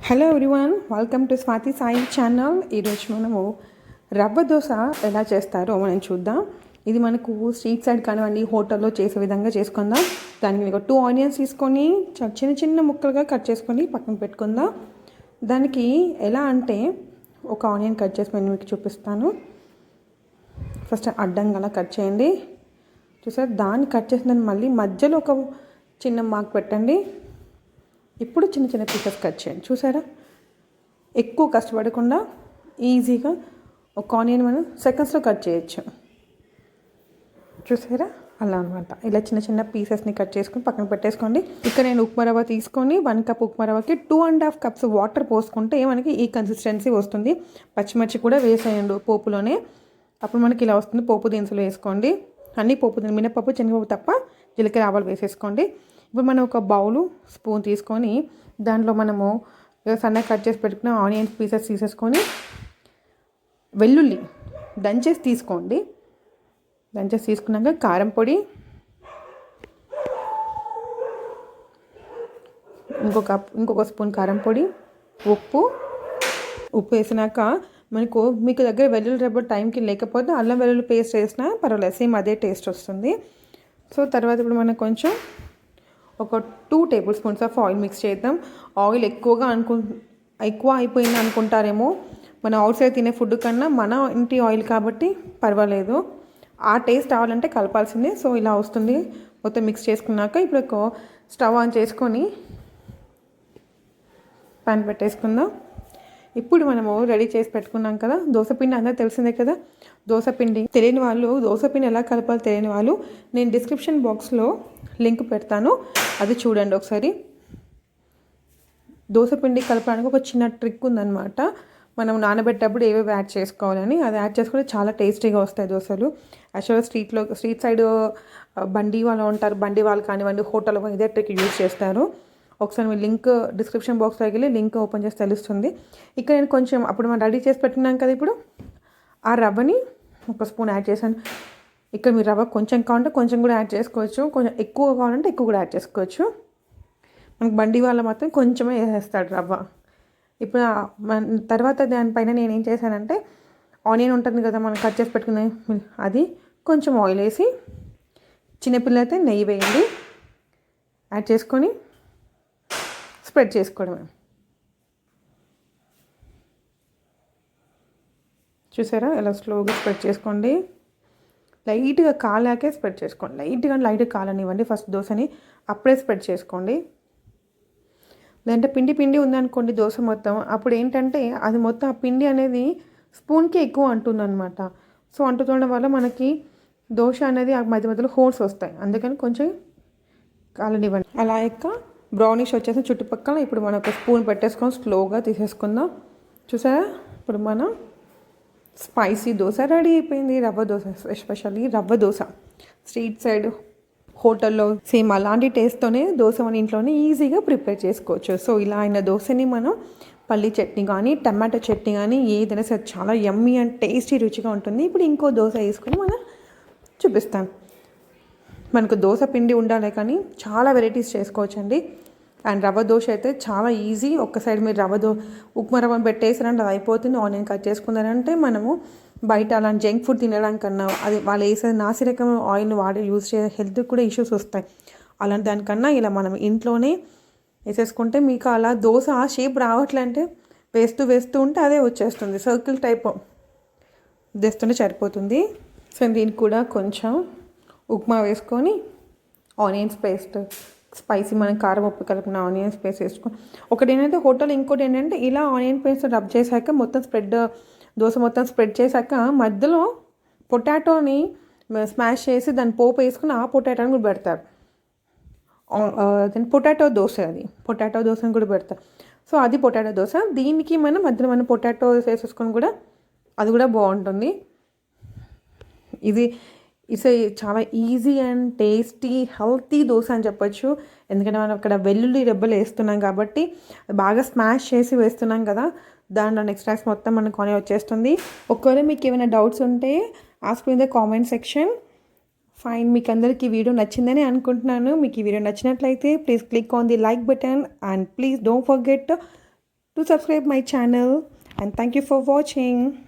Hello everyone, welcome to Swathi Sai channel. ఈరోజు మనము రవ్వ దోశ ఎలా చేస్తారో మనం చూద్దాం. ఇది మనకు స్ట్రీట్ సైడ్ కానివ్వండి, హోటల్లో చేసే విధంగా చేసుకుందాం. దానికి మీకు 2 ఆనియన్స్ తీసుకొని చిన్న చిన్న ముక్కలుగా కట్ చేసుకొని పక్కన పెట్టుకుందాం. దానికి ఎలా అంటే ఒక ఆనియన్ కట్ చేసుకొని మీకు చూపిస్తాను. ఫస్ట్ అడ్డంగా అలా కట్ చేయండి. చూసారు, దాన్ని కట్ చేసిన దాన్ని మళ్ళీ మధ్యలో ఒక చిన్న మార్క్ పెట్టండి. ఇప్పుడు చిన్న చిన్న పీసెస్ కట్ చేయండి. చూసారా, ఎక్కువ కష్టపడకుండా ఈజీగా ఒక ఆనియన్ మనం సెకండ్స్లో కట్ చేయొచ్చు. చూసారా, అలా అనమాట. ఇలా చిన్న చిన్న పీసెస్ని కట్ చేసుకొని పక్కన పెట్టేసుకోండి. ఇక్కడ నేను ఉప్మా రవ్వ తీసుకొని 1 కప్ ఉప్మా రవ్వకి 2.5 కప్స్ వాటర్ పోసుకుంటే మనకి ఈ కన్సిస్టెన్సీ వస్తుంది. పచ్చిమిర్చి కూడా వేసేయండి పోపులోనే, అప్పుడు మనకి ఇలా వస్తుంది. పోపు దినుసులు వేసుకోండి, అన్ని పోపు దినుసులు, మినపప్పు, శనగపప్పు తప్ప జీలకర్ర ఆవాలు వేసేసుకోండి. ఇప్పుడు మనం ఒక బౌలు స్పూన్ తీసుకొని దాంట్లో మనము సన్నగా కట్ చేసి పెట్టుకున్న ఆనియన్స్ పీసెస్ తీసేసుకొని వెల్లుల్లి దంచేసి తీసుకోండి. దంచేసి తీసుకున్నాక కారం పొడి, ఇంకొక స్పూన్ కారం పొడి, ఉప్పు వేసినాక మీకు దగ్గర వెల్లుల్లి రెబ్బ టైంకి లేకపోతే అల్లం వెల్లుల్లి పేస్ట్ వేసినా పర్వాలేదు, సేమ్ అదే టేస్ట్ వస్తుంది. సో తర్వాత ఇప్పుడు మనం కొంచెం ఒక 2 table spoons of oil mix చేద్దాం. ఆయిల్ ఎక్కువ అయిపోయింది అనుకుంటారేమో, మన అవుట్ సైడ్ తినే ఫుడ్ కన్నా మన ఇంటి ఆయిల్ కాబట్టి పర్వాలేదు. ఆ టేస్ట్ రావాలంటే కలపాల్సిందే. సో ఇలా వస్తుంది. మొత్తం మిక్స్ చేసుకున్నాక ఇప్పుడు ఒక స్టవ్ ఆన్ చేసుకొని ప్యాన్ పెట్టేసుకుందాం. ఇప్పుడు మనము రెడీ చేసి పెట్టుకున్నాం కదా దోశపిండి, అందరూ తెలిసిందే కదా. దోశపిండి తెలియని వాళ్ళు, దోశపిండి ఎలా కలపాలో తెలియని వాళ్ళు, నేను డిస్క్రిప్షన్ బాక్స్లో లింక్ పెడతాను, అది చూడండి ఒకసారి. దోశపిండి కలపడానికి ఒక చిన్న ట్రిక్ ఉందన్నమాట. మనం నానబెట్టేటప్పుడు ఏవేవి యాడ్ చేసుకోవాలని, అది యాడ్ చేసుకుంటే చాలా టేస్టీగా వస్తాయి దోశలు. యాక్చువల్గా స్ట్రీట్ సైడ్ బండి వాళ్ళు ఉంటారు, బండి వాళ్ళు కానివ్వండి, హోటల్ ఇదే ట్రిక్ యూజ్ చేస్తారు. ఒకసారి మీ లింక్ డిస్క్రిప్షన్ బాక్స్లోకి వెళ్ళి లింక్ ఓపెన్ చేసి తెలుస్తుంది. ఇక్కడ నేను కొంచెం అప్పుడు మనం రెడీ చేసి పెట్టినాం కదా, ఇప్పుడు ఆ రవ్వని ఒక స్పూన్ యాడ్ చేశాను. ఇక్కడ మీరు రవ్వ కొంచెం కావాలంటే కొంచెం కూడా యాడ్ చేసుకోవచ్చు, కొంచెం ఎక్కువ కావాలంటే ఎక్కువ కూడా యాడ్ చేసుకోవచ్చు. మనకు బండి వాళ్ళ మాత్రం కొంచెమే వేసేస్తాడు రవ్వ. ఇప్పుడు తర్వాత దానిపైన నేను ఏం చేశానంటే, ఆనియన్ ఉంటుంది కదా మనం కట్ చేసి పెట్టుకునే, అది కొంచెం ఆయిల్ వేసి, చిన్నపిల్లలు అయితే నెయ్యి వేయండి, యాడ్ చేసుకొని స్ప్రెడ్ చేసుకోవడమే. చూసారా, ఎలా స్లోగా స్ప్రెడ్ చేసుకోండి. లైట్గా కాలాకే స్ప్రెడ్ చేసుకోండి. లైట్గా కాలనివ్వండి ఫస్ట్ దోశని, అప్పుడే స్ప్రెడ్ చేసుకోండి. లేదంటే పిండి ఉందనుకోండి దోశ మొత్తం, అప్పుడు ఏంటంటే అది మొత్తం ఆ పిండి అనేది స్పూన్కి ఎక్కువ అంటుందన్నమాట. సో అంటుతుండడం వల్ల మనకి దోశ అనేది ఆ మధ్య మధ్యలో హోల్స్ వస్తాయి. అందుకని కొంచెం కాలనివ్వండి. అలా బ్రౌనిష్ వచ్చేసి చుట్టుపక్కల ఇప్పుడు మనం ఒక స్పూన్ పెట్టేసుకొని స్లోగా తీసేసుకుందాం. చూసారా, ఇప్పుడు మనం స్పైసీ దోశ రెడీ అయిపోయింది. Rava dosa, especially rava dosa street side హోటల్లో సేమ్ అలాంటి టేస్ట్తోనే దోశ మన ఇంట్లోనే ఈజీగా ప్రిపేర్ చేసుకోవచ్చు. సో ఇలా అయిన దోశని మనం పల్లీ చట్నీ కానీ, టమాటో చట్నీ కానీ ఏదైనా సరే చాలా యమ్మీ అండ్ టేస్టీ రుచిగా ఉంటుంది. ఇప్పుడు ఇంకో దోశ వేసుకొని మనం చూపిస్తాను. మనకు దోశ పిండి ఉండాలి కానీ చాలా వెరైటీస్ చేసుకోవచ్చండి. అండ్ రవ్వ దోశ అయితే చాలా ఈజీ. ఒక్క సైడ్ మీరు ఉప్మా రవ్వను పెట్టేసారంటే అది అయిపోతుంది. ఆనియన్ కట్ చేసుకున్నారంటే మనము బయట అలాంటి జంక్ ఫుడ్ తినడానికన్నా, అది వాళ్ళు వేసే నాసిరకం ఆయిల్ యూజ్ చేసే హెల్త్ కూడా ఇష్యూస్ వస్తాయి. అలాంటి దానికన్నా ఇలా మనం ఇంట్లోనే వేసేసుకుంటే మీకు అలా దోశ ఆ షేప్ రావట్లంటే వేస్తూ ఉంటే అదే వచ్చేస్తుంది, సర్కిల్ టైప్ తెస్తుంటే సరిపోతుంది. సో దీనికి కూడా కొంచెం ఉప్మా వేసుకొని ఆనియన్స్ పేస్ట్, స్పైసీ మనం కారం ఉప్పు కలిపిన ఆనియన్స్ పేస్ట్ వేసుకొని, ఒకటి ఏంటంటే హోటల్, ఇంకోటి ఏంటంటే ఇలా ఆనియన్ పేస్ట్ రబ్ చేశాక మొత్తం దోశ మొత్తం స్ప్రెడ్ చేశాక మధ్యలో పొటాటోని స్మాష్ చేసి దాన్ని పోపు వేసుకుని ఆ పొటాటోని కూడా పెడతారు. పొటాటో దోశని కూడా పెడతారు. సో అది పొటాటో దోశ. దీనికి మధ్యలో మనం పొటాటో వేసేసుకొని కూడా అది కూడా బాగుంటుంది. ఇది చాలా easy and tasty healthy dosa అని చెప్పొచ్చు. ఎందుకంటే మనం అక్కడ వెల్లుల్లి రెబ్బలు వేస్తున్నాం కాబట్టి, బాగా స్మాష్ చేసి వేస్తున్నాం కదా, దాంట్లో ఎక్స్ట్రాక్ట్స్ మొత్తం మనకు కొని వచ్చేస్తుంది. ఒకవేళ మీకు ఏమైనా డౌట్స్ ఉంటే ask me in the comment section. Fine, మీకు అందరికీ ఈ వీడియో నచ్చిందని అనుకుంటున్నాను. మీకు ఈ వీడియో నచ్చినట్లయితే please click on the like button and please don't forget Do subscribe my channel and thank you for watching.